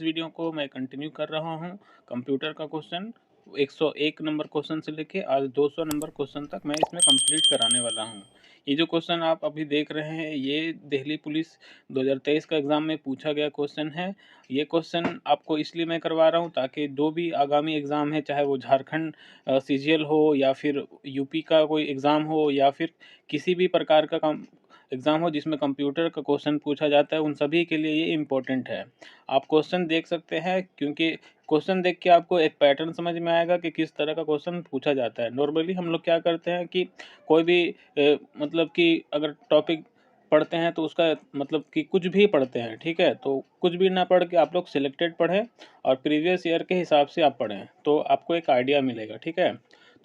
इस वीडियो को मैं कंटिन्यू कर रहा हूँ कंप्यूटर का क्वेश्चन 101 नंबर क्वेश्चन से लेके आज 200 नंबर क्वेश्चन तक मैं इसमें कंप्लीट कराने वाला हूँ। ये जो क्वेश्चन आप अभी देख रहे हैं ये दिल्ली पुलिस 2023 का एग्ज़ाम में पूछा गया क्वेश्चन है। ये क्वेश्चन आपको इसलिए मैं करवा रहा हूँ ताकि जो भी आगामी एग्ज़ाम है, चाहे वो झारखंड सीजीएल हो या फिर यूपी का कोई एग्ज़ाम हो या फिर किसी भी प्रकार का काम एग्ज़ाम हो जिसमें कंप्यूटर का क्वेश्चन पूछा जाता है, उन सभी के लिए ये इम्पोर्टेंट है। आप क्वेश्चन देख सकते हैं क्योंकि क्वेश्चन देख के आपको एक पैटर्न समझ में आएगा कि किस तरह का क्वेश्चन पूछा जाता है। नॉर्मली हम लोग क्या करते हैं कि कोई भी मतलब कि अगर टॉपिक पढ़ते हैं तो उसका मतलब कि कुछ भी पढ़ते हैं, ठीक है? तो कुछ भी ना पढ़ के आप लोग सिलेक्टेड पढ़ें और प्रीवियस ईयर के हिसाब से आप पढ़ें, तो आपको एक आइडिया मिलेगा, ठीक है?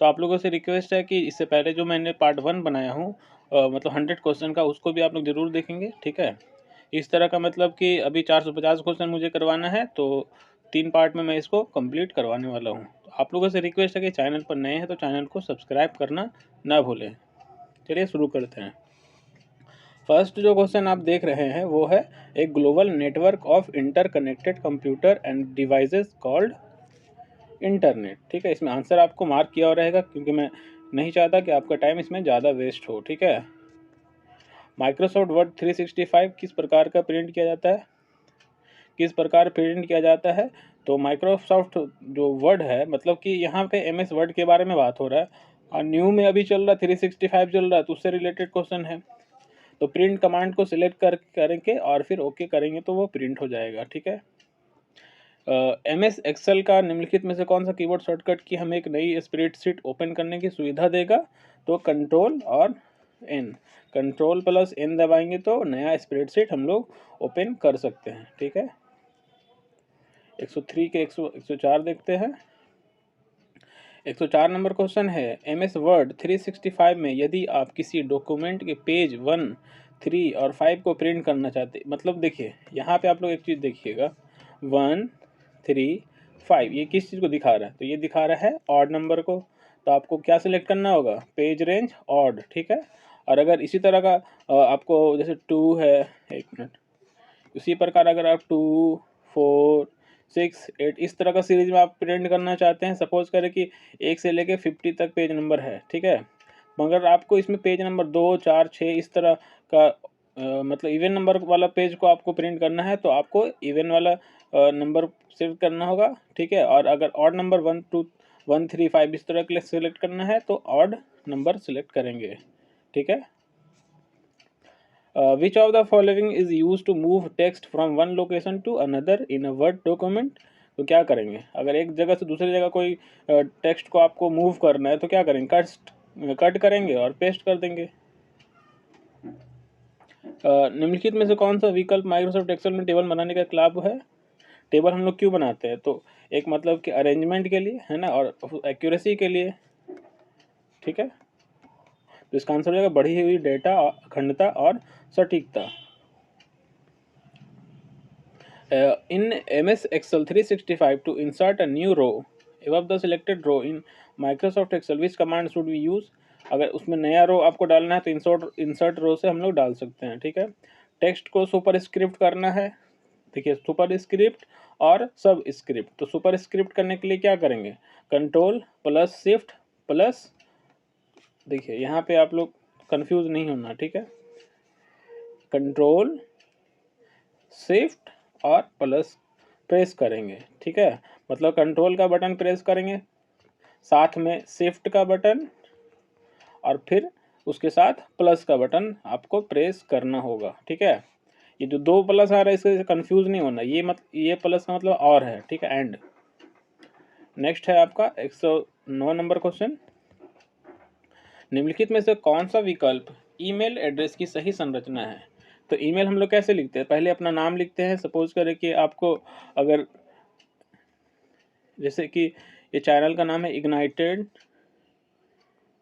तो आप लोगों से रिक्वेस्ट है कि इससे पहले जो मैंने पार्ट 1 बनाया हूँ मतलब 100 क्वेश्चन का, उसको भी आप लोग ज़रूर देखेंगे, ठीक है? इस तरह का मतलब कि अभी 450 क्वेश्चन मुझे करवाना है, तो 3 पार्ट में मैं इसको कंप्लीट करवाने वाला हूँ। तो आप लोगों से रिक्वेस्ट है कि चैनल पर नए हैं तो चैनल को सब्सक्राइब करना ना भूलें। चलिए शुरू करते हैं। फर्स्ट जो क्वेश्चन आप देख रहे हैं वो है एक global network of interconnected computer end devices called internet, ठीक है? इसमें आंसर आपको मार्क किया हुआ रहेगा क्योंकि मैं नहीं चाहता कि आपका टाइम इसमें ज़्यादा वेस्ट हो, ठीक है? माइक्रोसॉफ्ट वर्ड 365 किस प्रकार का प्रिंट किया जाता है? किस प्रकार प्रिंट किया जाता है? तो माइक्रोसॉफ्ट जो वर्ड है, मतलब कि यहाँ पे एमएस वर्ड के बारे में बात हो रहा है और न्यू में अभी चल रहा 365 चल रहा है, तो उससे रिलेटेड क्वेश्चन है। तो प्रिंट कमांड को सिलेक्ट करेंगे और फिर ओके करेंगे तो वो प्रिंट हो जाएगा, ठीक है? एमएस एक्सेल का निम्नलिखित में से कौन सा कीबोर्ड शॉर्टकट की हमें एक नई स्प्रेडशीट ओपन करने की सुविधा देगा? तो कंट्रोल और एन, कंट्रोल प्लस एन दबाएंगे तो नया स्प्रेडशीट हम लोग ओपन कर सकते हैं, ठीक है? 103 के 104 देखते हैं। 104 नंबर क्वेश्चन है एमएस वर्ड 365 में यदि आप किसी डॉक्यूमेंट के पेज 1, 3 और 5 को प्रिंट करना चाहते, मतलब देखिए यहाँ पे आप लोग एक चीज़ देखिएगा 1, 3, 5 ये किस चीज़ को दिखा रहा है? तो ये दिखा रहा है ऑड नंबर को। तो आपको क्या सिलेक्ट करना होगा? पेज रेंज ऑड, ठीक है? और अगर इसी तरह का आपको जैसे 2 है, एक मिनट, उसी प्रकार अगर आप 2, 4, 6, 8 इस तरह का सीरीज में आप प्रिंट करना चाहते हैं, सपोज करें कि 1 से लेके 50 तक पेज नंबर है, ठीक है? मगर आपको इसमें पेज नंबर 2, 4, 6 इस तरह का मतलब इवन नंबर वाला पेज को आपको प्रिंट करना है तो आपको इवन वाला नंबर सिलेक्ट करना होगा, ठीक है? और अगर ऑड नंबर 1, 2, 1, 3, 5 इस तरह के लिए सिलेक्ट करना है तो ऑड नंबर सिलेक्ट करेंगे, ठीक है? Which of the following is used to move text from one location to another in a Word document? तो क्या करेंगे? अगर एक जगह से दूसरी जगह कोई टेक्स्ट को आपको मूव करना है तो क्या करेंगे? कट करेंगे और पेस्ट कर देंगे। निम्नलिखित में से कौन सा विकल्प माइक्रोसॉफ्ट एक्सेल में टेबल बनाने का एक लाभ है? टेबल हम लोग क्यों बनाते हैं? तो एक मतलब कि अरेंजमेंट के लिए है ना, और एक्यूरेसी के लिए, ठीक है? तो इसका आंसर हो जाएगा बढ़ी हुई डेटा अखंडता और सटीकता। In MS Excel 365 to insert a new row above the selected row in Microsoft Excel, which command should we use? अगर उसमें नया रो आपको डालना है तो इंसर्ट रो से हम लोग डाल सकते हैं, ठीक है? टेक्स्ट को सुपर स्क्रिप्ट करना है, देखिए सुपर स्क्रिप्ट और सब स्क्रिप्ट। तो सुपर स्क्रिप्ट करने के लिए क्या करेंगे? कंट्रोल प्लस शिफ्ट प्लस, देखिए यहाँ पे आप लोग कंफ्यूज नहीं होना, ठीक है? कंट्रोल शिफ्ट और प्लस प्रेस करेंगे, ठीक है? मतलब कंट्रोल का बटन प्रेस करेंगे, साथ में शिफ्ट का बटन और फिर उसके साथ प्लस का बटन आपको प्रेस करना होगा, ठीक है? ये जो 2 प्लस आ रहा है इससे कंफ्यूज नहीं होना, ये प्लस का मतलब और है, ठीक है? एंड। नेक्स्ट है आपका 109 नंबर क्वेश्चन, निम्नलिखित में से कौन सा विकल्प ईमेल एड्रेस की सही संरचना है? तो ईमेल हम लोग कैसे लिखते हैं? पहले अपना नाम लिखते हैं, सपोज करें कि आपको अगर जैसे कि ये चैनल का नाम है ignited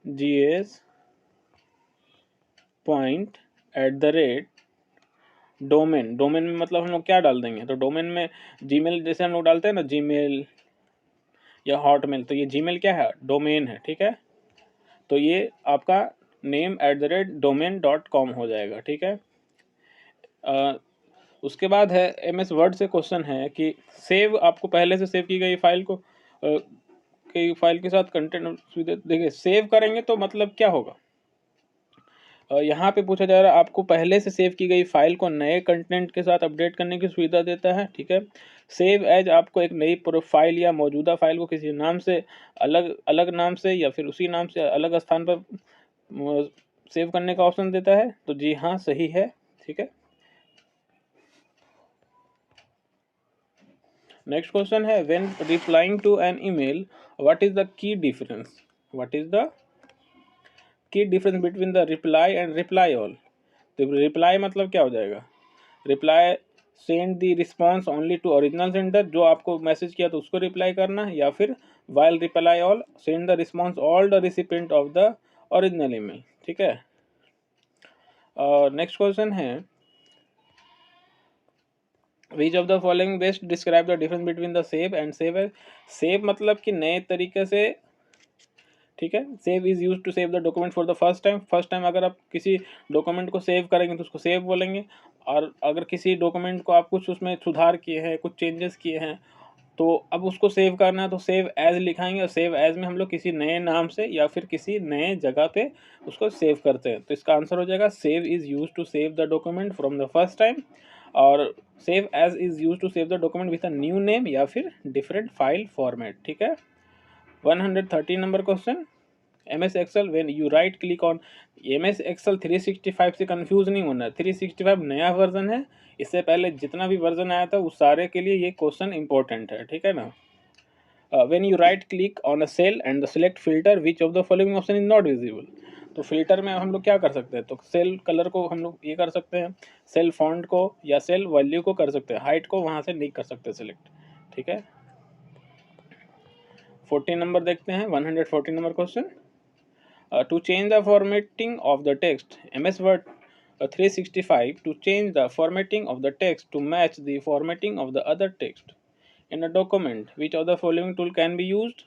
GS point @ domain. Domain में मतलब हम लोग क्या डाल देंगे? तो डोमेन में जीमेल जैसे हम लोग डालते हैं ना, जीमेल या हॉटमेल, तो ये जीमेल क्या है? डोमेन है, ठीक है? तो ये आपका नेम @ domain.com हो जाएगा, ठीक है? उसके बाद है MS वर्ड से क्वेश्चन है कि सेव, आपको पहले से सेव की गई फाइल को की फाइल के साथ कंटेंट देखिए सेव करेंगे तो मतलब क्या होगा, यहाँ पे पूछा जा रहा है आपको पहले से सेव की गई फाइल को नए कंटेंट के साथ अपडेट करने की सुविधा देता है। ठीक है, सेव एज आपको एक नई प्रोफाइल या मौजूदा फाइल को किसी नाम से अलग अलग नाम से या फिर उसी नाम से अलग स्थान पर सेव करने का ऑप्शन देता है। तो जी हाँ, सही है। ठीक है, नेक्स्ट क्वेश्चन है when replying to an email what is the key difference, what is the key difference between the reply and reply all. तो रिप्लाई मतलब क्या हो जाएगा, reply send the response only to original sender, जो आपको message किया तो उसको रिप्लाई करना, या फिर while reply all send the response all the recipient of the original email. ठीक है, नेक्स्ट क्वेश्चन है which of the following best describe the difference between the save and save as. Save मतलब कि नए तरीके से, ठीक है, save is use to save the document for the first time. First time अगर आप किसी डॉक्यूमेंट को सेव करेंगे तो उसको सेव बोलेंगे, और अगर किसी डॉक्यूमेंट को आप कुछ उसमें सुधार किए हैं, कुछ चेंजेस किए हैं, तो अब उसको सेव करना है तो सेव एज लिखाएंगे, और सेव एज में हम लोग किसी नए नाम से या फिर किसी नए जगह पे उसको सेव करते हैं। तो इसका आंसर हो जाएगा save is use to save the document from the first time, और save as is use to save the document with a new name या फिर डिफरेंट फाइल फॉर्मेट। ठीक है, 113 number question, MS Excel when you right click on. MS Excel 365 से confuse नहीं होना है, 365 नया वर्जन है, इससे पहले जितना भी वर्जन आया था उस सारे के लिए ये क्वेश्चन इंपॉर्टेंट है। ठीक है ना, when you right click on a cell and the select filter which of the following option is not visible. तो फिल्टर में हम लोग क्या कर सकते हैं, तो सेल कलर को हम लोग ये कर सकते हैं, सेल फॉन्ट को या सेल वैल्यू को कर सकते हैं, हाइट को वहाँ से नहीं कर सकते सिलेक्ट। ठीक है, 14 नंबर देखते हैं, 114 number question, to change the formatting of the text, MS Word 365 to change the formatting of the text to match the formatting of the other text in a document, which of the following tool can be used।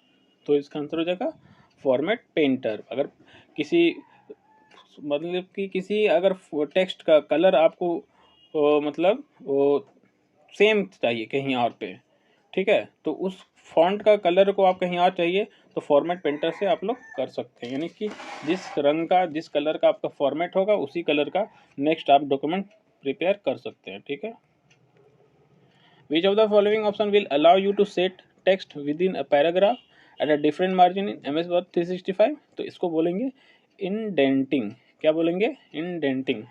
तो इसका answer हो जाएगा format painter. अगर किसी मतलब कि किसी अगर टेक्स्ट का कलर आपको मतलब वो सेम चाहिए कहीं और पे, ठीक है, तो उस फॉन्ट का कलर को आप कहीं और चाहिए तो फॉर्मेट पेंटर से आप लोग कर सकते हैं, यानी कि जिस रंग का जिस कलर का आपका फॉर्मेट होगा उसी कलर का नेक्स्ट आप डॉक्यूमेंट प्रिपेयर कर सकते हैं। ठीक है, which of the following option will allow you to set text within a paragraph at a different margin in MS Word 365। तो इसको बोलेंगे इंडेंटिंग। क्या बोलेंगे, इंडेंटिंग।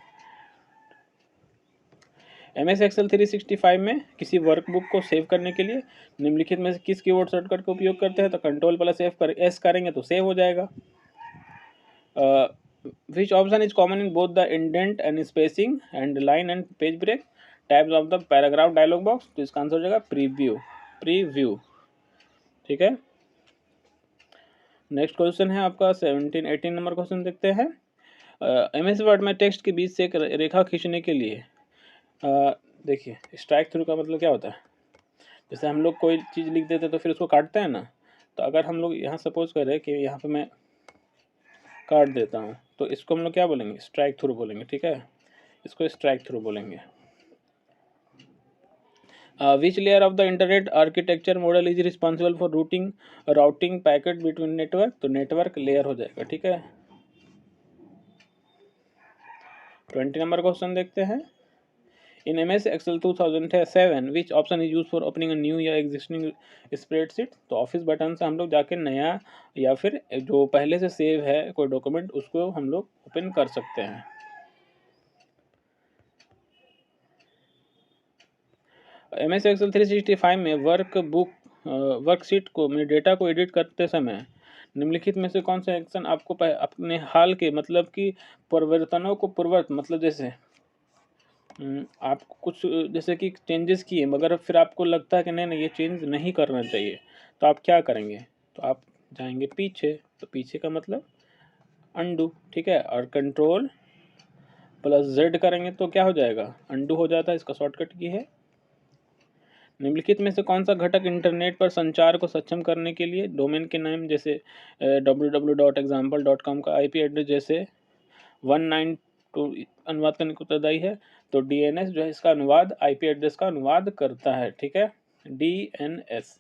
MS एक्सेल 365 में किसी वर्कबुक को सेव करने के लिए निम्नलिखित में से किस कीबोर्ड शॉर्टकट का उपयोग करते हैं, तो Ctrl+F करेंगे तो सेव हो जाएगा। Which option is common in both the indent and spacing and line and page break types of the paragraph dialog box. तो इसका आंसर हो जाएगा प्रीव्यू, प्रीव्यू। ठीक है, नेक्स्ट क्वेश्चन है आपका 18 नंबर क्वेश्चन देखते हैं। MS वर्ड में टेक्स्ट के बीच से एक रेखा खींचने के लिए देखिए स्ट्राइक थ्रू का मतलब क्या होता है, जैसे हम लोग कोई चीज़ लिख देते तो फिर उसको काटते हैं ना, तो अगर हम लोग यहाँ सपोज करें कि यहाँ पे मैं काट देता हूँ तो इसको हम लोग क्या बोलेंगे, स्ट्राइक थ्रू बोलेंगे। ठीक है, इसको स्ट्राइक थ्रू बोलेंगे। Which layer of the internet architecture model is responsible for routing packet between network. तो नेटवर्क लेयर हो जाएगा। ठीक है, 20 नंबर क्वेश्चन देखते हैं। इन MS Excel 2007 which option is use for opening a new या एग्जिस्टिंग स्प्रेडशीट। तो ऑफिस बटन से हम लोग जाके नया या फिर जो पहले से सेव है कोई डॉक्यूमेंट उसको हम लोग ओपन कर सकते हैं। MS Excel 365 में वर्कशीट को में डेटा को एडिट करते समय निम्नलिखित में से कौन सा एक्शन आपको अपने हाल के मतलब कि परिवर्तनों को पूर्ववत, मतलब जैसे आप कुछ जैसे कि चेंजेस किए मगर फिर आपको लगता है कि नहीं ये चेंज नहीं करना चाहिए, तो आप क्या करेंगे, तो आप जाएंगे पीछे। तो पीछे का मतलब अंडू। ठीक है, और Ctrl+Z करेंगे तो क्या हो जाएगा, अंडू हो जाता है। इसका शॉर्टकट की है। निम्नलिखित में से कौन सा घटक इंटरनेट पर संचार को सक्षम करने के लिए डोमेन के नाम जैसे www.example.com का IP एड्रेस जैसे 192 अनुवाद करने को उत्तरदायी है। तो DNS जो है इसका अनुवाद IP एड्रेस का अनुवाद करता है, ठीक है, DNS।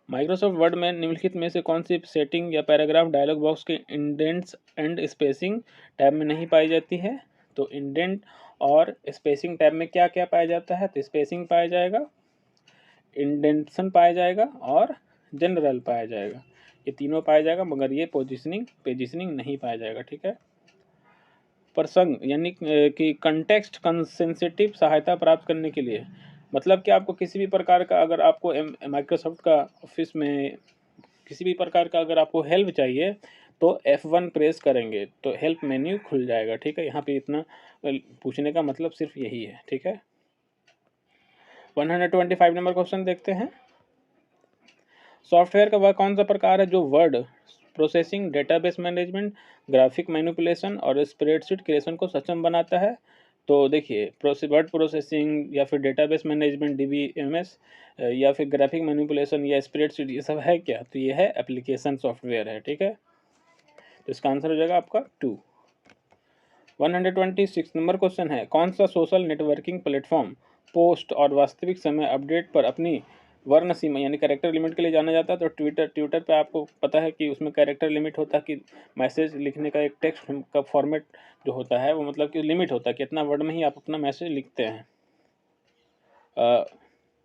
माइक्रोसॉफ्ट वर्ड में निम्नलिखित में से कौन सी सेटिंग या पैराग्राफ डायलॉग बॉक्स के इंडेंट्स एंड स्पेसिंग टैब में नहीं पाई जाती है? तो इंडेंट और स्पेसिंग टैब में क्या क्या पाया जाता है? तो स्पेसिंग पाया जाएगा, इंडेंशन पाया जाएगा और जनरल पाया जाएगा, ये तीनों पाया जाएगा, मगर ये पोजिशनिंग नहीं पाया जाएगा, ठीक है। प्रसंग यानी कि कंटेक्स्ट सेंसिटिव सहायता प्राप्त करने के लिए, मतलब कि आपको किसी भी प्रकार का, अगर आपको माइक्रोसॉफ्ट का ऑफिस में किसी भी प्रकार का अगर आपको हेल्प चाहिए तो F1 प्रेस करेंगे तो हेल्प मेन्यू खुल जाएगा, ठीक है। यहाँ पे इतना पूछने का मतलब सिर्फ यही है, ठीक है। 125 नंबर क्वेश्चन देखते हैं। सॉफ्टवेयर का वह कौन सा प्रकार है जो word processing, database management, graphic manipulation और स्प्रेडशीट क्रिएशन को सक्षम बनाता है? तो देखिए, वर्ड प्रोसेसिंग या फिर डेटाबेस मैनेजमेंट DBMS या फिर ग्राफिक मैनिपुलेशन या स्प्रेडशीट, ये सब है क्या? तो ये है एप्लीकेशन सॉफ्टवेयर है, ठीक है। तो इसका आंसर हो जाएगा आपका 2। 126 नंबर क्वेश्चन है, कौन सा सोशल नेटवर्किंग प्लेटफॉर्म पोस्ट और वास्तविक समय अपडेट पर अपनी वर्ण सीमा यानी कैरेक्टर लिमिट के लिए जाना जाता है? तो ट्विटर पे आपको पता है कि उसमें कैरेक्टर लिमिट होता है कि मैसेज लिखने का एक टेक्स्ट का फॉर्मेट जो होता है वो मतलब कि लिमिट होता है कि इतना वर्ड में ही आप अपना मैसेज लिखते हैं।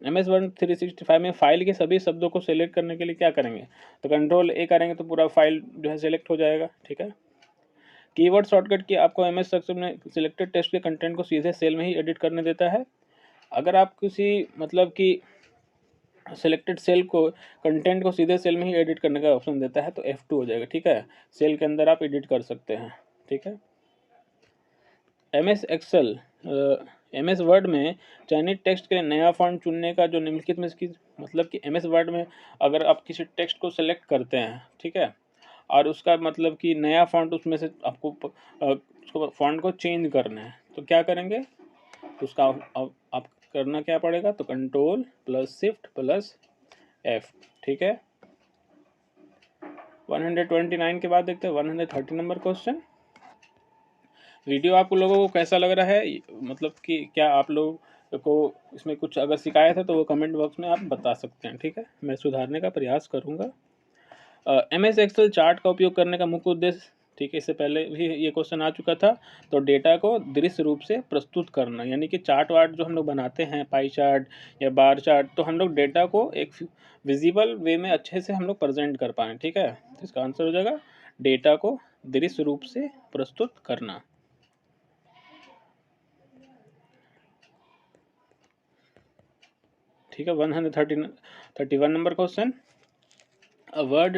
MS वर्ड 365 में फाइल के सभी शब्दों को सिलेक्ट करने के लिए क्या करेंगे? तो Ctrl+A करेंगे तो पूरा फाइल जो है सिलेक्ट हो जाएगा, ठीक है। कीवर्ड शॉर्टकट की आपको MS सक्सेस में सिलेक्टेड टेक्स्ट के कंटेंट को सीधे सेल में ही एडिट करने देता है। अगर आप किसी मतलब कि सिलेक्टेड सेल को कंटेंट को सीधे सेल में ही एडिट करने का ऑप्शन देता है तो F2 हो जाएगा, ठीक है। सेल के अंदर आप एडिट कर सकते हैं, ठीक है। MS वर्ड में चयनित टेक्स्ट के लिए नया फॉन्ट चुनने का जो निम्नलिखित में इसकी मतलब कि MS वर्ड में अगर आप किसी टेक्स्ट को सेलेक्ट करते हैं, ठीक है, और उसका मतलब कि नया फॉन्ट उसमें से आपको उसको फॉन्ट को चेंज करना है तो क्या करेंगे? तो उसका आप करना क्या पड़ेगा? तो Ctrl+Shift+F, ठीक है। 129 के बाद देखते हैं 130 नंबर क्वेश्चन। वीडियो आप लोगों को कैसा लग रहा है, मतलब कि क्या आप लोग को इसमें कुछ अगर शिकायत है तो वो कमेंट बॉक्स में आप बता सकते हैं, ठीक है, मैं सुधारने का प्रयास करूँगा। MS एक्सेल चार्ट का उपयोग करने का मुख्य उद्देश्य, ठीक है, इससे पहले भी ये क्वेश्चन आ चुका था। तो डेटा को दृश्य रूप से प्रस्तुत करना, यानी कि चार्ट वार्ट जो हम लोग बनाते हैं, पाई चार्ट या बार चार्ट, तो हम लोग डेटा को एक विजिबल वे में अच्छे से हम लोग प्रेजेंट कर पाएँ, ठीक है। तो इसका आंसर हो जाएगा डेटा को दृश्य रूप से प्रस्तुत करना। ठीक है। 131 number question, word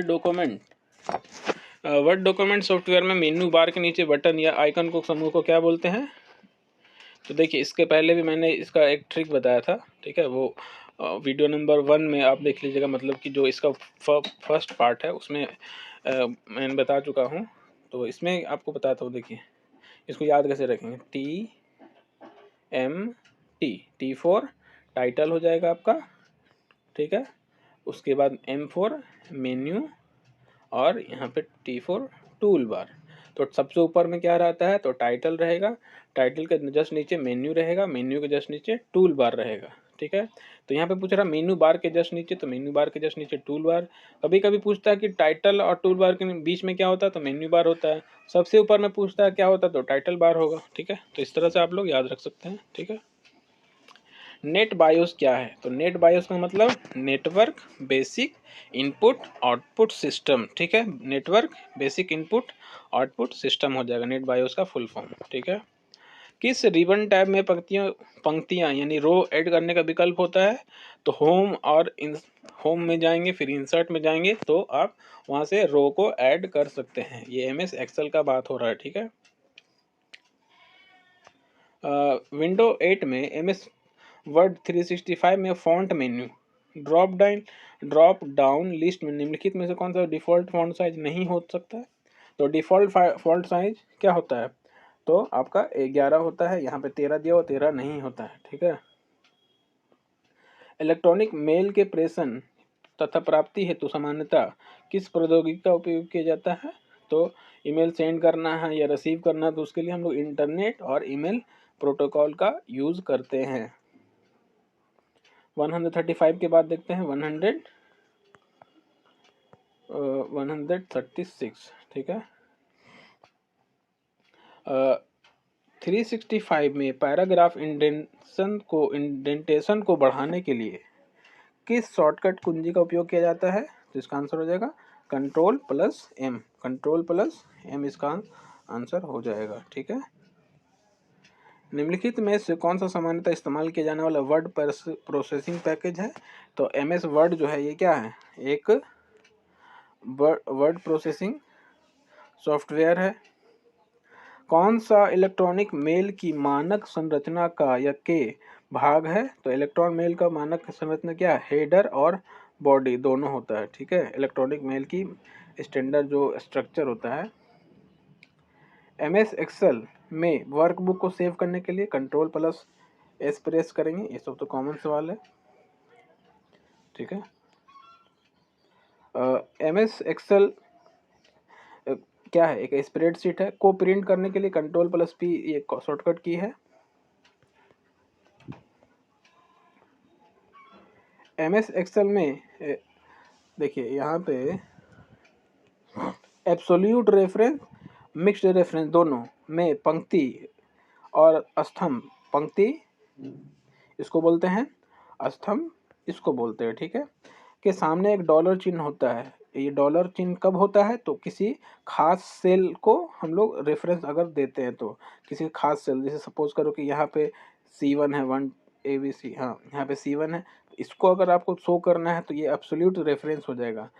document software में मेन्यू बार के नीचे बटन या आइकन को समूह को क्या बोलते हैं? तो देखिए, इसके पहले भी मैंने इसका एक ट्रिक बताया था, ठीक है, वो वीडियो नंबर 1 में आप देख लीजिएगा, मतलब कि जो इसका फर्स्ट पार्ट है उसमें मैंने बता चुका हूँ। तो इसमें आपको बताता हूँ, देखिए इसको याद कैसे रखेंगे। T फॉर टाइटल हो जाएगा आपका, ठीक है। उसके बाद M फॉर मेन्यू और यहाँ पे T फॉर टूल बार। तो सबसे ऊपर में क्या रहता है? तो टाइटल रहेगा, टाइटल के जस्ट नीचे मेन्यू रहेगा, मेन्यू के जस्ट नीचे टूल बार रहेगा, ठीक है। तो यहाँ पे पूछ रहा मेन्यू बार के जस्ट नीचे, तो मेन्यू बार के जस्ट नीचे टूल बार। कभी कभी पूछता है कि टाइटल और टूल बार के बीच में क्या होता है? तो मेन्यू बार होता है। सबसे ऊपर में पूछता है क्या होता है? तो टाइटल बार होगा, ठीक है। तो इस तरह से आप लोग याद रख सकते हैं, ठीक है। नेट बायोस क्या है? तो नेट बायोस का मतलब network basic input output system, ठीक है। Network basic input output system हो जाएगा नेट बायोस का फुल फॉर्म, ठीक है। किस रिबन टैब में पंक्तियां यानी रो ऐड करने का विकल्प होता है? तो होम और होम में जाएंगे, फिर इंसर्ट में जाएंगे तो आप वहां से रो को ऐड कर सकते हैं। ये MS एक्सेल का बात हो रहा है, ठीक है। विंडो 8 में MS वर्ड 365 में font menu drop down list में निम्नलिखित में से कौन सा डिफ़ॉल्ट फॉन्ट साइज नहीं हो सकता है? तो डिफ़ॉल्ट फॉन्ट साइज क्या होता है? तो आपका 11 होता है, यहाँ पे 13 दिया हुआ, 13 नहीं होता है, ठीक है। इलेक्ट्रॉनिक मेल के प्रेषण तथा प्राप्ति हेतु सामान्यतः किस प्रौद्योगिकी का उपयोग किया जाता है? तो ईमेल सेंड करना है या रिसीव करना है तो उसके लिए हम लोग इंटरनेट और ईमेल प्रोटोकॉल का यूज़ करते हैं। 135 के बाद देखते हैं 136, ठीक है। 365 में पैराग्राफ इंडेंटेशन को बढ़ाने के लिए किस शॉर्टकट कुंजी का उपयोग किया जाता है? तो इसका आंसर हो जाएगा control plus M. Control plus M इसका आंसर हो जाएगा, ठीक है। निम्नलिखित में से कौन सा सामान्यतः इस्तेमाल किया जाने वाला वर्ड प्रोसेसिंग पैकेज है? तो MS वर्ड जो है ये क्या है? एक वर्ड प्रोसेसिंग सॉफ्टवेयर है। कौन सा इलेक्ट्रॉनिक मेल की मानक संरचना का या के भाग है? तो इलेक्ट्रॉन मेल का मानक संरचना क्या है? हेडर और बॉडी दोनों होता है, ठीक है। इलेक्ट्रॉनिक मेल की स्टैंडर्ड जो स्ट्रक्चर होता है। MS एक्सेल में वर्कबुक को सेव करने के लिए कंट्रोल प्लस एस प्रेस करेंगे। ये सब तो कॉमन सवाल है, ठीक है। MS एक्सेल क्या है? एक स्प्रेडशीट है। को प्रिंट करने के लिए कंट्रोल प्लस P ये शॉर्टकट की है। MS एक्सेल में देखिए यहाँ पे एब्सोल्यूट रेफरेंस, मिक्स्ड रेफरेंस दोनों में पंक्ति और स्तंभ, पंक्ति इसको बोलते हैं, स्तंभ इसको बोलते हैं, ठीक है, के सामने एक डॉलर चिन्ह होता है। ये डॉलर चिन्ह कब होता है? तो किसी खास सेल को हम लोग रेफरेंस अगर देते हैं तो किसी खास सेल, जैसे सपोज करो कि यहाँ पे C1 है, 1 ABC, हाँ यहाँ पे C1 है, इसको अगर आपको शो करना है तो ये एब्सोल्यूट रेफरेंस हो जाएगा,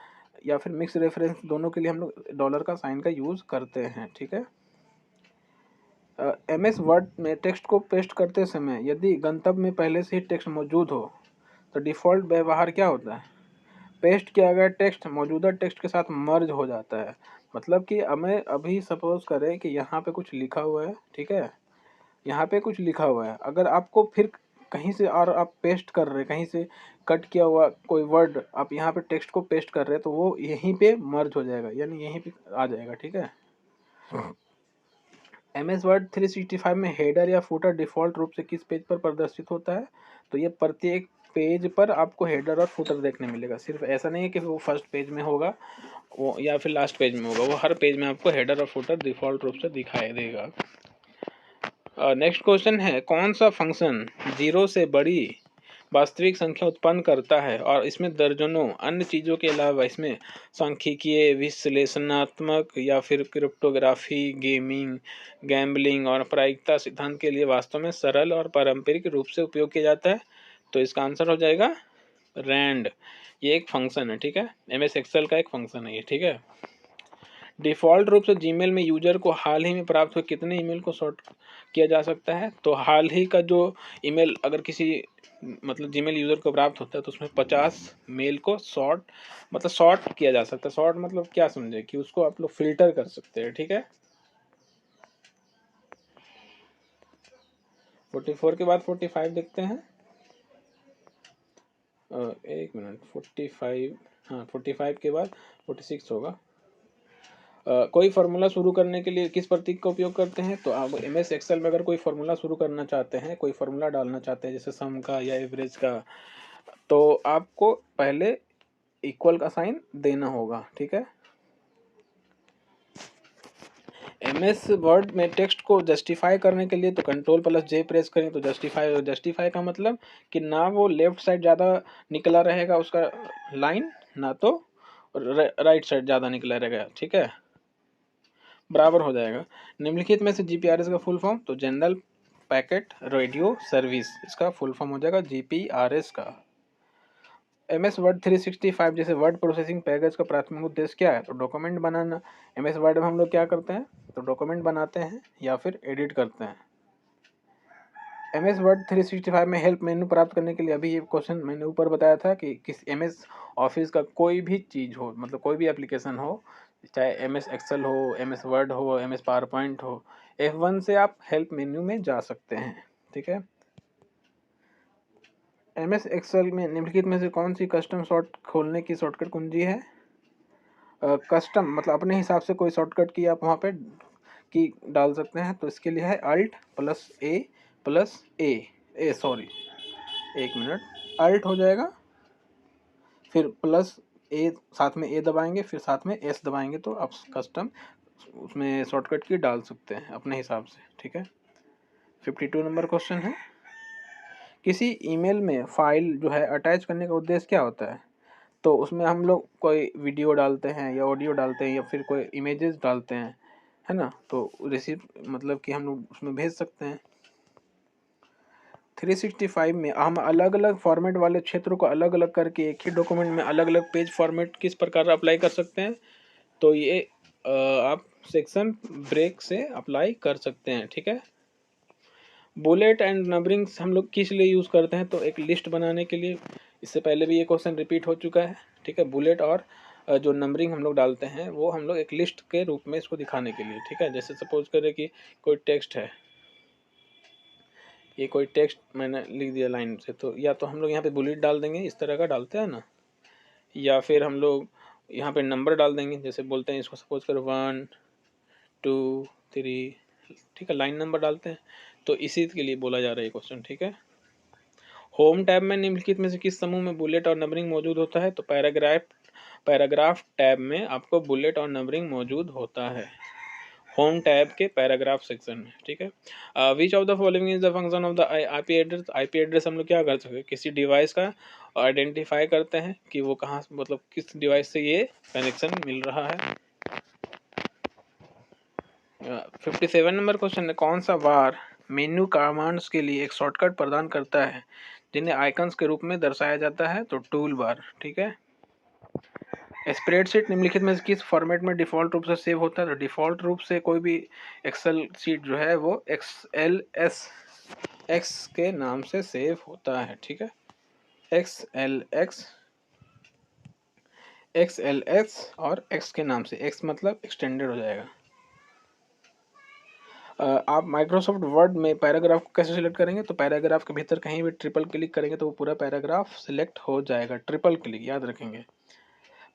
या फिर मिक्स रेफरेंस, दोनों के लिए हम लोग डॉलर का साइन का यूज़ करते हैं, ठीक है। MS वर्ड में टेक्स्ट को पेस्ट करते समय यदि गंतव्य में पहले से ही टेक्स्ट मौजूद हो तो डिफ़ॉल्ट व्यवहार क्या होता है? पेस्ट किया गया टेक्स्ट मौजूदा टेक्स्ट के साथ मर्ज हो जाता है। मतलब कि हमें अभी सपोज करें कि यहाँ पे कुछ लिखा हुआ है, ठीक है, यहाँ पे कुछ लिखा हुआ है, अगर आपको फिर कहीं से और आप पेस्ट कर रहे हैं, कहीं से कट किया हुआ कोई वर्ड आप यहाँ पे टेक्स्ट को पेस्ट कर रहे हैं, तो वो यहीं पे मर्ज हो जाएगा, यानी यहीं पे आ जाएगा, ठीक है। MS वर्ड 365 में हेडर या फुटर डिफ़ॉल्ट रूप से किस पेज पर प्रदर्शित होता है? तो ये प्रत्येक पेज पर आपको हेडर और फुटर देखने मिलेगा। सिर्फ ऐसा नहीं है कि वो फर्स्ट पेज में होगा वो या फिर लास्ट पेज में होगा, वो हर पेज में आपको हेडर और फुटर डिफ़ॉल्ट रूप से दिखाई देगा। नेक्स्ट क्वेश्चन है, कौन सा फंक्शन 0 से बड़ी वास्तविक संख्या उत्पन्न करता है और इसमें दर्जनों अन्य चीज़ों के अलावा इसमें सांख्यिकीय, विश्लेषणात्मक या फिर क्रिप्टोग्राफी, गेमिंग, गैम्बलिंग और प्रायिकता सिद्धांत के लिए वास्तव में सरल और पारंपरिक रूप से उपयोग किया जाता है? तो इसका आंसर हो जाएगा रैंड। ये एक फंक्शन है, ठीक है, MS एक्सेल का एक फंक्शन है ये, ठीक है। डिफ़ॉल्ट रूप से जीमेल में यूजर को हाल ही में प्राप्त हुए कितने ईमेल को सॉर्ट किया जा सकता है? तो हाल ही का जो ईमेल अगर किसी मतलब जीमेल यूज़र को प्राप्त होता है तो उसमें 50 मेल को सॉर्ट किया जा सकता है। सॉर्ट मतलब क्या समझे कि उसको आप लोग फिल्टर कर सकते हैं, ठीक है। 44 के बाद 45 देखते हैं। एक मिनट, 45, हाँ 45 के बाद 46 होगा। कोई फार्मूला शुरू करने के लिए किस प्रतीक का उपयोग करते हैं? तो आप MS एक्सेल में अगर कोई फार्मूला शुरू करना चाहते हैं, कोई फार्मूला डालना चाहते हैं जैसे सम का या एवरेज का, तो आपको पहले इक्वल का साइन देना होगा, ठीक है। MS वर्ड में टेक्स्ट को जस्टिफाई करने के लिए तो कंट्रोल प्लस J प्रेस करें तो जस्टिफाई का मतलब कि ना वो लेफ्ट साइड ज़्यादा निकला रहेगा उसका लाइन, ना तो राइट साइड ज़्यादा निकला रहेगा, ठीक है, बराबर हो जाएगा। निम्नलिखित में से GPRS का फुल फॉर्म? तो जनरल पैकेट रेडियो सर्विस, इसका फुल फॉर्म हो जाएगा GPRS का। MS वर्ड 365 जैसे वर्ड प्रोसेसिंग पैकेज का प्राथमिक उद्देश्य क्या है? तो डॉक्यूमेंट बनाना। MS वर्ड में हम लोग क्या करते हैं? तो डॉक्यूमेंट बनाते हैं या फिर एडिट करते हैं। MS वर्ड 365 में हेल्प मेन्यू प्राप्त करने के लिए अभी ये क्वेश्चन मैंने ऊपर बताया था कि किस MS ऑफिस का कोई भी चीज़ हो, मतलब कोई भी एप्लीकेशन हो, चाहे MS एक्सेल हो, MS वर्ड हो, MS पावर पॉइंट हो, F1 से आप हेल्प मेन्यू में जा सकते हैं, ठीक है। MS एक्सेल में निम्नलिखित में से कौन सी कस्टम शॉर्ट खोलने की शॉर्टकट कुंजी है? कस्टम मतलब अपने हिसाब से कोई शॉर्टकट की आप वहाँ पे की डाल सकते हैं, तो इसके लिए है Alt+A प्लस सॉरी, एक मिनट, अल्ट हो जाएगा, फिर प्लस ए, साथ में ए दबाएंगे, फिर साथ में एस दबाएंगे, तो आप कस्टम उसमें शॉर्टकट की डाल सकते हैं अपने हिसाब से, ठीक है। 52 नंबर क्वेश्चन है, किसी ईमेल में फाइल जो है अटैच करने का उद्देश्य क्या होता है? तो उसमें हम लोग कोई वीडियो डालते हैं या ऑडियो डालते हैं या फिर कोई इमेजेस डालते हैं, है ना, तो रिसीव मतलब कि हम लोग उसमें भेज सकते हैं। 365 में हम अलग अलग फॉर्मेट वाले क्षेत्रों को अलग अलग करके एक ही डॉक्यूमेंट में अलग अलग पेज फॉर्मेट किस प्रकार अप्लाई कर सकते हैं? तो ये आप सेक्शन ब्रेक से अप्लाई कर सकते हैं, ठीक है। बुलेट एंड नंबरिंग्स हम लोग किस लिए यूज़ करते हैं? तो एक लिस्ट बनाने के लिए, इससे पहले भी ये क्वेश्चन रिपीट हो चुका है, ठीक है। बुलेट और जो नंबरिंग हम लोग डालते हैं वो हम लोग एक लिस्ट के रूप में इसको दिखाने के लिए, ठीक है। जैसे सपोज करें कि कोई टेक्स्ट है, ये कोई टेक्स्ट मैंने लिख दिया लाइन से, तो या तो हम लोग यहाँ पे बुलेट डाल देंगे, इस तरह का डालते हैं ना, या फिर हम लोग यहाँ पे नंबर डाल देंगे, जैसे बोलते हैं इसको सपोज करो 1 2 3, ठीक है, लाइन नंबर डालते हैं। तो इसी के लिए बोला जा रहा है ये क्वेश्चन, ठीक है। होम टैब में निम्नलिखित में से किस समूह में बुलेट और नंबरिंग मौजूद होता है? तो पैराग्राफ टैब में आपको बुलेट और नंबरिंग मौजूद होता है, होम टैब के पैराग्राफ सेक्शन में, ठीक है। Which of the following is the function of the IP address? IP address हम लोग क्या कर सकते हैं? किसी डिवाइस का आइडेंटिफाई करते हैं कि वो कहाँ, मतलब किस डिवाइस से ये कनेक्शन मिल रहा है। 57 नंबर क्वेश्चन है, कौन सा बार मेन्यू कमांड्स के लिए एक शॉर्टकट प्रदान करता है जिन्हें आइकन्स के रूप में दर्शाया जाता है? तो टूल बार, ठीक है। स्प्रेडशीट निम्नलिखित में किस फॉर्मेट में डिफ़ॉल्ट रूप से सेव होता है? तो डिफ़ॉल्ट रूप से कोई भी एक्सेल शीट जो है वो XLSX के नाम से सेव होता है, ठीक है। XLS और X के नाम से, X मतलब एक्सटेंडेड हो जाएगा। आप माइक्रोसॉफ्ट वर्ड में पैराग्राफ को कैसे सिलेक्ट करेंगे? तो पैराग्राफ के भीतर कहीं भी ट्रिपल क्लिक करेंगे तो वो पूरा पैराग्राफ सिलेक्ट हो जाएगा, ट्रिपल क्लिक, याद रखेंगे।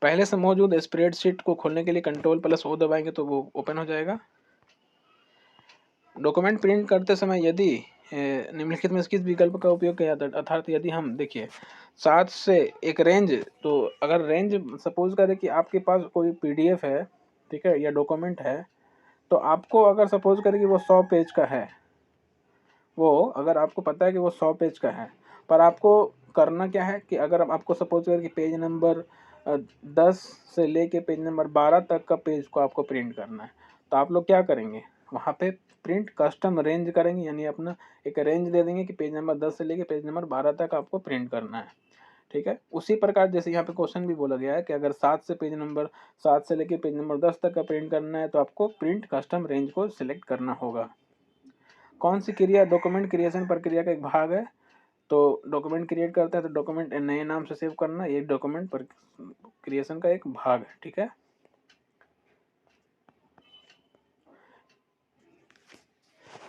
पहले से मौजूद स्प्रेडशीट को खोलने के लिए Ctrl+O दबाएंगे तो वो ओपन हो जाएगा। डॉक्यूमेंट प्रिंट करते समय यदि निम्नलिखित में किस विकल्प का उपयोग किया जाता है? अर्थात यदि हम देखिए 7 से एक रेंज, तो अगर रेंज सपोज करें कि आपके पास कोई PDF है, ठीक है, या डॉक्यूमेंट है, तो आपको अगर सपोज करें कि वो 100 पेज का है, वो अगर आपको पता है कि वो 100 पेज का है, पर आपको करना क्या है कि अगर आपको सपोज करें कि पेज नंबर 10 से लेके पेज नंबर 12 तक का पेज को आपको प्रिंट करना है, तो आप लोग क्या करेंगे? वहाँ पे प्रिंट कस्टम रेंज करेंगे, यानी अपना एक रेंज दे देंगे कि पेज नंबर 10 से लेके पेज नंबर 12 तक आपको प्रिंट करना है, ठीक है। उसी प्रकार जैसे यहाँ पे क्वेश्चन भी बोला गया है कि अगर 7 से लेके पेज नंबर 10 तक का प्रिंट करना है तो आपको प्रिंट कस्टम रेंज को सिलेक्ट करना होगा। कौन सी क्रिया डॉक्यूमेंट क्रिएशन प्रक्रिया का एक भाग है? तो डॉक्यूमेंट क्रिएट करते हैं तो डॉक्यूमेंट नए नाम से सेव करना ये डॉक्यूमेंट पर क्रिएशन का एक भाग है, ठीक है।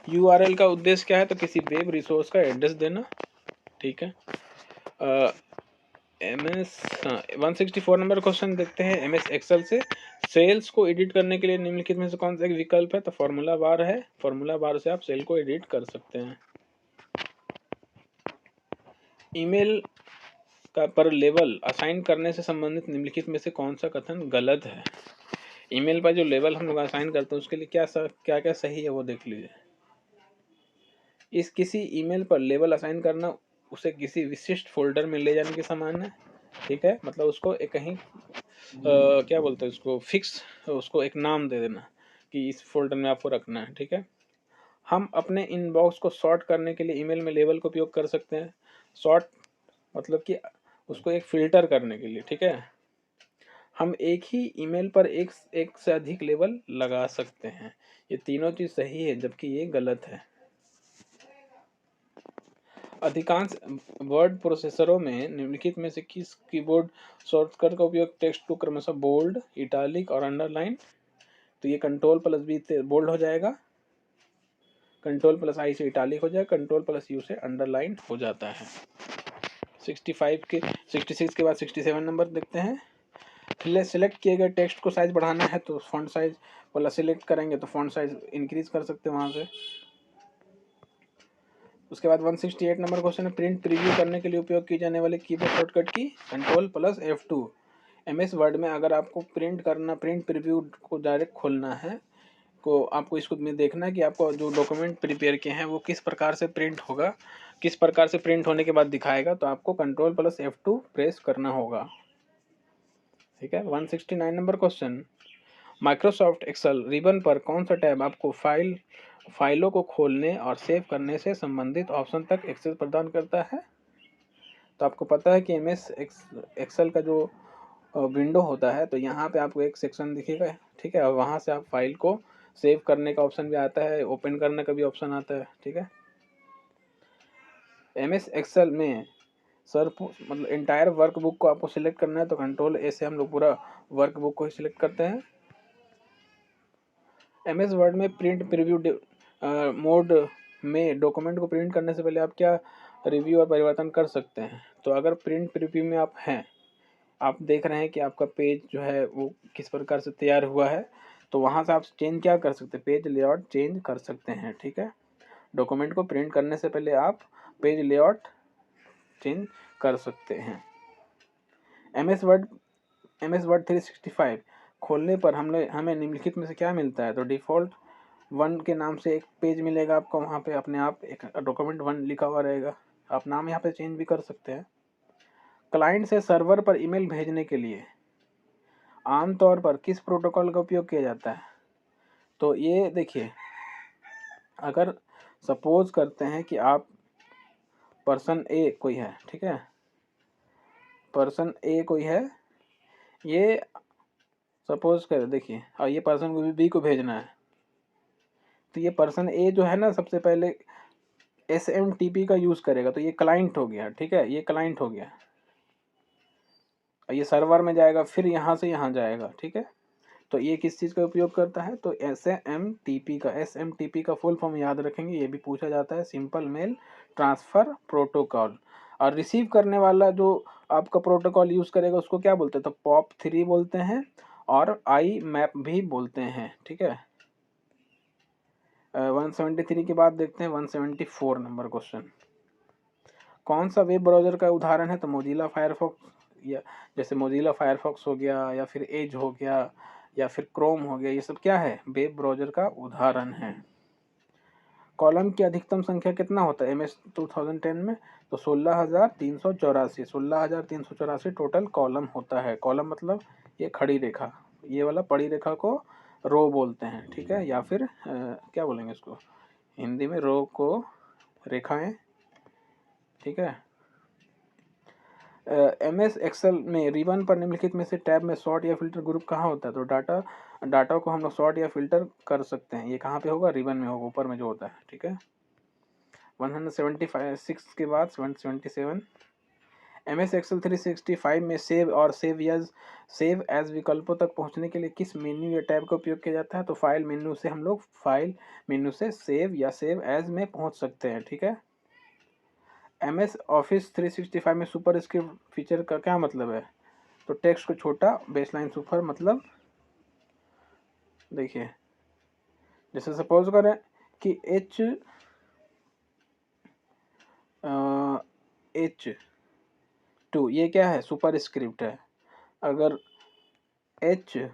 URL का उद्देश्य क्या है? तो किसी वेब रिसोर्स का एड्रेस देना, ठीक है। MS 164 नंबर क्वेश्चन देखते हैं। MS एक्सेल से सेल्स को एडिट करने के लिए निम्नलिखित में से कौन सा एक विकल्प है? तो फॉर्मूला बार है, फॉर्मूला बार से आप सेल को एडिट कर सकते हैं। ईमेल का पर लेबल असाइन करने से संबंधित निम्नलिखित में से कौन सा कथन गलत है? ईमेल पर जो लेबल हम लोग असाइन करते हैं उसके लिए क्या क्या सही है वो देख लीजिए। इस किसी ईमेल पर लेबल असाइन करना उसे किसी विशिष्ट फोल्डर में ले जाने के समान है, ठीक है। मतलब उसको एक कहीं क्या बोलते हैं उसको, फिक्स, उसको एक नाम दे देना कि इस फोल्डर में आपको रखना है, ठीक है। हम अपने इनबॉक्स को सॉर्ट करने के लिए ईमेल में लेबल का उपयोग कर सकते हैं। सॉर्ट मतलब कि उसको एक फिल्टर करने के लिए, ठीक है। हम एक ही ईमेल पर एक से अधिक लेबल लगा सकते हैं। ये तीनों चीज़ सही है जबकि ये गलत है। अधिकांश वर्ड प्रोसेसरों में निम्नलिखित में से किस कीबोर्ड शॉर्टकट का उपयोग टेक्स्ट को क्रमशः बोल्ड, इटालिक और अंडरलाइन? तो ये Ctrl+V से बोल्ड हो जाएगा, Ctrl+I से इटालिक हो जाएगा, Ctrl+U से अंडरलाइन हो जाता है। 66 के बाद 67 नंबर देखते हैं। सिलेक्ट किए गए टेक्स्ट को साइज बढ़ाना है तो फॉन्ट साइज वाला सिलेक्ट करेंगे तो फॉन्ट साइज इंक्रीज कर सकते हैं वहाँ से। उसके बाद 168 नंबर क्वेश्चन है, प्रिंट प्रीव्यू करने के लिए उपयोग की जाने वाली कीबोर्ड शॉर्टकट की Ctrl+F2। MS वर्ड में अगर आपको प्रिंट प्रीव्यू को डायरेक्ट खोलना है, को आपको इसको में देखना है कि आपको जो डॉक्यूमेंट प्रिपेयर किए हैं वो किस प्रकार से प्रिंट होगा, किस प्रकार से प्रिंट होने के बाद दिखाएगा, तो आपको Ctrl+F2 प्रेस करना होगा। ठीक है। 169 number question, Microsoft Excel ribbon पर कौन सा टैब आपको फाइलों को खोलने और सेव करने से संबंधित ऑप्शन तक एक्सेस प्रदान करता है? तो आपको पता है कि MS एक्सेल का जो विंडो होता है, तो यहाँ पे आपको एक सेक्शन दिखेगा, ठीक है, और वहाँ से आप फाइल को सेव करने का ऑप्शन भी आता है, ओपन करने का भी ऑप्शन आता है। ठीक है। MS एक्सेल में सर मतलब इंटायर वर्कबुक को आपको सिलेक्ट करना है, तो Ctrl+A से हम लोग पूरा वर्कबुक को ही सिलेक्ट करते हैं। MS वर्ड में प्रिंट प्रीव्यू मोड में डॉक्यूमेंट को प्रिंट करने से पहले आप क्या रिव्यू और परिवर्तन कर सकते हैं? तो अगर प्रिंट प्रीव्यू में आप हैं, आप देख रहे हैं कि आपका पेज जो है वो किस प्रकार से तैयार हुआ है, तो वहाँ से आप चेंज क्या कर सकते हैं, पेज लेआउट चेंज कर सकते हैं। ठीक है। डॉक्यूमेंट को प्रिंट करने से पहले आप पेज लेआउट चेंज कर सकते हैं। MS वर्ड 365 खोलने पर हमें निम्नलिखित में से क्या मिलता है? तो डिफ़ॉल्ट 1 के नाम से एक पेज मिलेगा आपको, वहाँ पे अपने आप एक डॉक्यूमेंट 1 लिखा हुआ रहेगा। आप नाम यहाँ पे चेंज भी कर सकते हैं। क्लाइंट से सर्वर पर ईमेल भेजने के लिए आमतौर पर किस प्रोटोकॉल का उपयोग किया जाता है? तो ये देखिए, अगर सपोज करते हैं कि आप पर्सन ए कोई है, ठीक है, पर्सन ए कोई है, ये सपोज कर देखिए, और ये पर्सन को बी को भेजना है, तो ये पर्सन ए जो है ना, सबसे पहले SMTP का यूज़ करेगा, तो ये क्लाइंट हो गया। ठीक है, ये क्लाइंट हो गया, और ये सर्वर में जाएगा, फिर यहाँ से यहाँ जाएगा। ठीक है, तो ये किस चीज़ का उपयोग करता है? तो SMTP का फुल फॉर्म याद रखेंगे, ये भी पूछा जाता है, सिंपल मेल ट्रांसफ़र प्रोटोकॉल। और रिसीव करने वाला जो आपका प्रोटोकॉल यूज़ करेगा उसको क्या बोलते हैं? तो POP3 बोलते हैं और IMAP भी बोलते हैं। ठीक है। 173 के बाद देखते हैं 174 नंबर क्वेश्चन, कौन सा वेब ब्राउज़र का उदाहरण है? तो मोजिला फायरफॉक्स, या जैसे मोजिला फायरफॉक्स हो गया, या फिर एज हो गया, या फिर क्रोम हो गया, ये सब क्या है? वेब ब्राउज़र का उदाहरण है। कॉलम की अधिकतम संख्या कितना होता है MS 2010 में? तो 16,384 टोटल कॉलम होता है। कॉलम मतलब ये खड़ी रेखा, ये वाला पड़ी रेखा को रो बोलते हैं। ठीक है, या फिर क्या बोलेंगे इसको हिंदी में, रो को रेखाएं। ठीक है। MS एक्सेल में रिबन पर निम्नलिखित में से टैब में सॉर्ट या फिल्टर ग्रुप कहाँ होता है? तो डाटा को हम लोग सॉर्ट या फिल्टर कर सकते हैं। ये कहाँ पे होगा? रिबन में होगा, ऊपर में जो होता है। ठीक है। 176 के बाद 177, MS एक्सेल 365 में सेव और सेव एज विकल्पों तक पहुंचने के लिए किस मेन्यू या टैब का उपयोग किया जाता है? तो फाइल मेन्यू से हम लोग फाइल मेन्यू से सेव या सेव एज में पहुंच सकते हैं। ठीक है। MS ऑफिस 365 में सुपर स्क्रिप्ट फीचर का क्या मतलब है? तो टेक्स्ट को छोटा, बेसलाइन सुपर, मतलब देखिए, जैसे सपोज करें कि H2 ये क्या है? सुपर स्क्रिप्ट है। अगर H2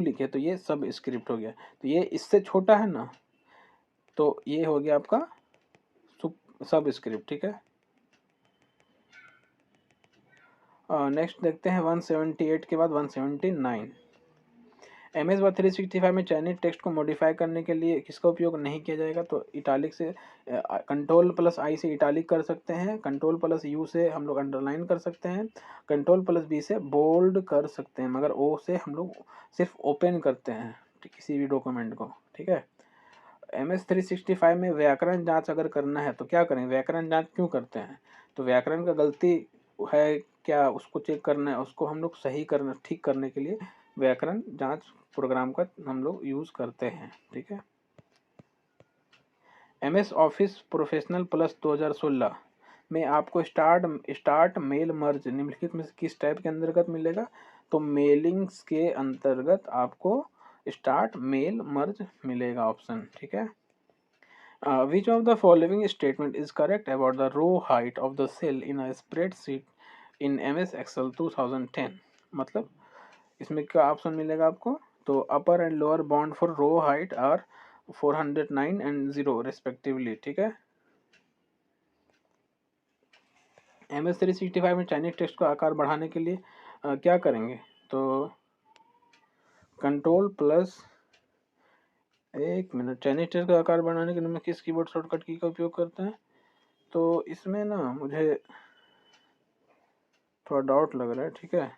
लिखे तो ये सब स्क्रिप्ट हो गया, तो ये इससे छोटा है ना, तो ये हो गया आपका सब स्क्रिप्ट। ठीक है। नेक्स्ट देखते हैं 178 के बाद 179, MS वर्ड 365 में चयनित टेक्स्ट को मॉडिफाई करने के लिए किसका उपयोग नहीं किया जाएगा? तो इटालिक से Ctrl+I से इटालिक कर सकते हैं, Ctrl+U से हम लोग अंडरलाइन कर सकते हैं, Ctrl+V से बोल्ड कर सकते हैं, मगर O से हम लोग सिर्फ ओपन करते हैं किसी भी डॉक्यूमेंट को। ठीक है। MS 365 में व्याकरण जांच अगर करना है तो क्या करें? व्याकरण जांच क्यों करते हैं? तो व्याकरण का गलती है क्या, उसको चेक करना है, उसको हम लोग सही करना, ठीक करने के लिए व्याकरण जांच प्रोग्राम का हम लोग यूज़ करते हैं। ठीक है। MS ऑफिस प्रोफेशनल प्लस 2016 में आपको स्टार्ट मेल मर्ज निम्नलिखित में से किस टाइप के अंतर्गत मिलेगा? तो मेलिंग्स के अंतर्गत आपको स्टार्ट मेल मर्ज मिलेगा ऑप्शन। ठीक है। Which of the following statement is correct about the row height of the cell in a spreadsheet in MS Excel 2010? मतलब इसमें क्या ऑप्शन मिलेगा आपको? तो upper and lower bound for row height are 409 and 0 respectively, ठीक है। MS 365 में Chinese text का आकार बढ़ाने के लिए क्या करेंगे? तो कंट्रोल प्लस, एक मिनट, चाइनीज टेक्स्ट का आकार बढ़ाने के लिए मैं किस कीबोर्ड शॉर्टकट की का उपयोग करते हैं? तो इसमें ना मुझे थोड़ा डाउट लग रहा है, ठीक है।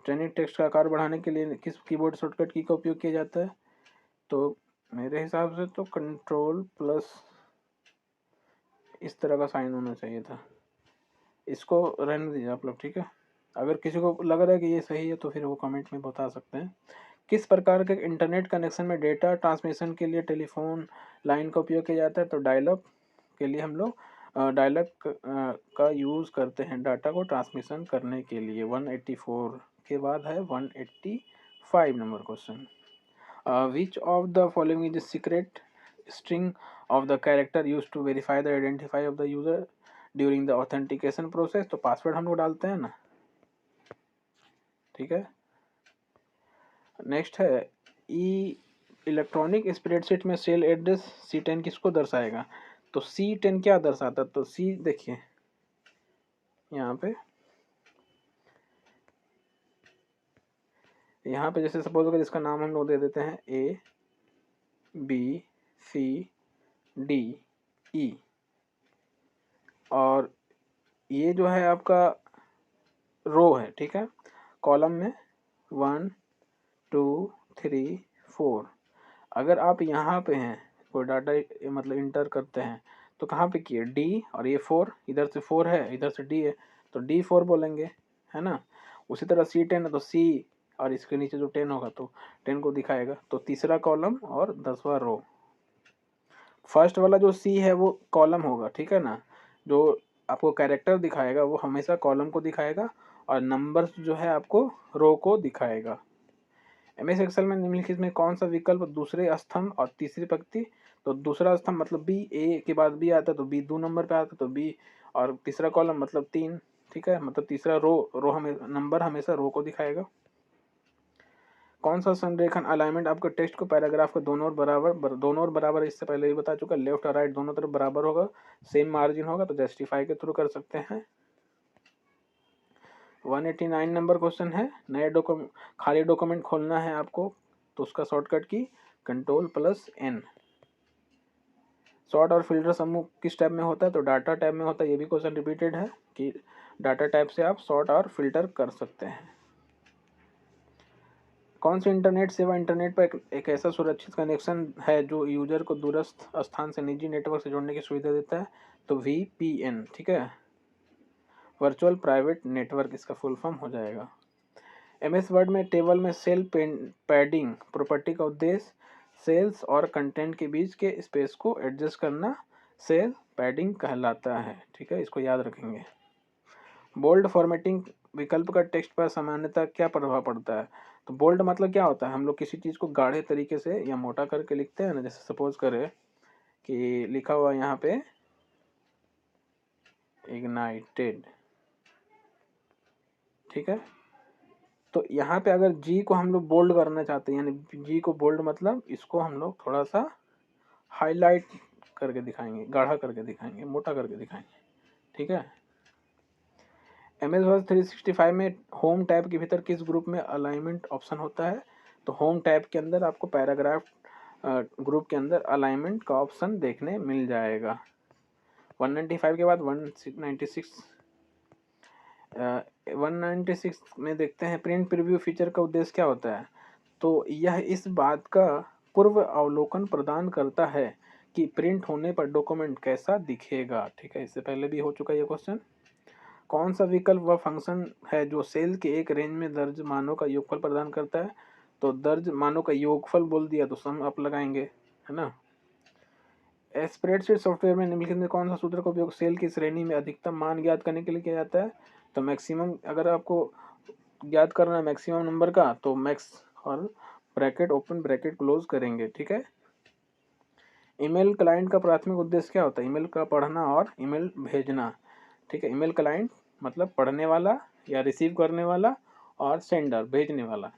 चाइनीज टेक्स्ट का आकार बढ़ाने के लिए किस कीबोर्ड शॉर्टकट की का उपयोग किया जाता है? तो मेरे हिसाब से तो कंट्रोल प्लस इस तरह का साइन होना चाहिए था। इसको रहने दीजिए आप लोग, ठीक है। अगर किसी को लग रहा है कि ये सही है तो फिर वो कमेंट में बता सकते हैं। किस प्रकार के इंटरनेट कनेक्शन में डेटा ट्रांसमिशन के लिए टेलीफोन लाइन का उपयोग किया जाता है? तो डायलअप के लिए हम लोग डायलअप का यूज़ करते हैं डाटा को ट्रांसमिशन करने के लिए। 184 के बाद है 185 number question. Which of the following is secret string of the character use to verify the identify of the user during the authentication process? तो पासवर्ड हम लोग डालते हैं ना, ठीक है। नेक्स्ट है ई इलेक्ट्रॉनिक स्प्रेडशीट में सेल एड्रेस C10 किसको दर्शाएगा? तो C10 क्या दर्शाता है? तो सी देखिए यहाँ पे जैसे सपोज अगर इसका नाम हम लोग दे देते हैं ABCDE, और ये जो है आपका रो है, ठीक है। कॉलम में 1 2 3 4। अगर आप यहाँ पे हैं कोई डाटा मतलब इंटर करते हैं तो कहाँ पे किए? D, और ये 4, इधर से 4 है, इधर से D है, तो D4 बोलेंगे, है ना। उसी तरह C10 है तो C, और इसके नीचे जो 10 होगा तो 10 को दिखाएगा। तो तीसरा कॉलम और 10वां रो। फर्स्ट वाला जो C है वो कॉलम होगा, ठीक है ना। जो आपको कैरेक्टर दिखाएगा वो हमेशा कॉलम को दिखाएगा, और नंबर्स जो है आपको रो को दिखाएगा। MS एक्सेल में निम्नलिखित में कौन सा विकल्प दूसरे स्तंभ और तीसरी पंक्ति? तो दूसरा स्तंभ मतलब B, A के बाद B आता है तो B 2 नंबर पे आता है तो B, और तीसरा कॉलम मतलब 3, ठीक है। मतलब तीसरा रो हमें नंबर हमेशा रो को दिखाएगा। कौन सा संरेखन अलाइनमेंट आपको टेक्स्ट को पैराग्राफ को दोनों ओर बराबर, इससे पहले ही बता चुका, लेफ्ट और राइट दोनों तरफ बराबर होगा, सेम मार्जिन होगा, तो जस्टिफाई के थ्रू कर सकते हैं। 189 नंबर क्वेश्चन है, नए डॉक्यूमेंट खाली डॉक्यूमेंट खोलना है आपको, तो उसका शॉर्टकट की कंट्रोल प्लस N। सॉर्ट और फिल्टर समूह किस टैब में होता है? तो डाटा टैब में होता है। ये भी क्वेश्चन रिपीटेड है कि डाटा टैब से आप सॉर्ट और फिल्टर कर सकते हैं। कौन सी इंटरनेट सेवा इंटरनेट पर एक ऐसा सुरक्षित कनेक्शन है जो यूजर को दूरस्थ स्थान से निजी नेटवर्क से जोड़ने की सुविधा देता है? तो VPN, ठीक है, वर्चुअल प्राइवेट नेटवर्क इसका फुल फॉर्म हो जाएगा। MS वर्ड में टेबल में सेल पैडिंग प्रॉपर्टी का उद्देश्य सेल्स और कंटेंट के बीच के स्पेस को एडजस्ट करना सेल पैडिंग कहलाता है, ठीक है, इसको याद रखेंगे। बोल्ड फॉर्मेटिंग विकल्प का टेक्स्ट पर सामान्यतः क्या प्रभाव पड़ता है? तो बोल्ड मतलब क्या होता है? हम लोग किसी चीज़ को गाढ़े तरीके से या मोटा करके लिखते हैं ना, जैसे सपोज करें कि लिखा हुआ यहाँ पे इग्नाइटेड, ठीक है। तो यहाँ पे अगर जी को हम लोग बोल्ड करना चाहते हैं, यानी जी को बोल्ड मतलब इसको हम लोग थोड़ा सा हाईलाइट करके दिखाएंगे, गाढ़ा करके दिखाएंगे, मोटा करके दिखाएंगे, ठीक है। MS वर्ड 365 में होम टैब के भीतर किस ग्रुप में अलाइनमेंट ऑप्शन होता है? तो होम टैब के अंदर आपको पैराग्राफ ग्रुप के अंदर अलाइनमेंट का ऑप्शन देखने मिल जाएगा। 195 के बाद 196 में देखते हैं प्रिंट प्रीव्यू फीचर का उद्देश्य क्या होता है? तो यह इस बात का पूर्व अवलोकन प्रदान करता है कि प्रिंट होने पर डॉक्यूमेंट कैसा दिखेगा, ठीक है। इससे पहले भी हो चुका ये क्वेश्चन। कौन सा विकल्प वह फंक्शन है जो सेल के एक रेंज में दर्ज मानों का योगफल प्रदान करता है? तो दर्ज मानों का योगफल बोल दिया तो सम अप लगाएंगे, है ना। स्प्रेडशीट सॉफ्टवेयर में निम्नलिखित में कौन सा सूत्र का उपयोग सेल की श्रेणी में अधिकतम मान ज्ञात करने के लिए किया जाता है? तो मैक्सिमम, अगर आपको ज्ञात करना है मैक्सिमम नंबर का, तो मैक्स और ब्रैकेट ओपन ब्रैकेट क्लोज करेंगे, ठीक है। ईमेल क्लाइंट का प्राथमिक उद्देश्य क्या होता है? ईमेल का पढ़ना और ईमेल भेजना। ठीक है, ईमेल क्लाइंट मतलब पढ़ने वाला या रिसीव करने वाला, और सेंडर भेजने वाला।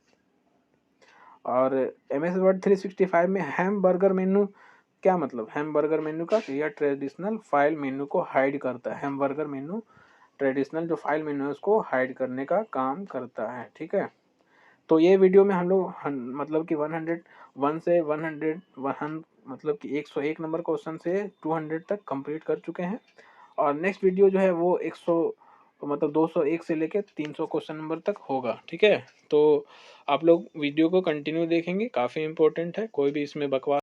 और MS वर्ड 365 में हैमबर्गर मेन्यू क्या मतलब? हैमबर्गर मेन्यू का यह ट्रेडिशनल फाइल मेन्यू को हाइड करता है। हैमबर्गर मेन्यू ट्रेडिशनल जो फाइल मेन्यू है उसको हाइड करने का काम करता है। ठीक है, तो ये वीडियो में हम लोग मतलब कि 101 से 101 मतलब कि 101 नंबर क्वेश्चन से 200 तक कंप्लीट कर चुके हैं। और नेक्स्ट वीडियो जो है वो 100 मतलब 201 से लेके 300 क्वेश्चन नंबर तक होगा। ठीक है, तो आप लोग वीडियो को कंटिन्यू देखेंगे, काफ़ी इंपॉर्टेंट है, कोई भी इसमें बकवास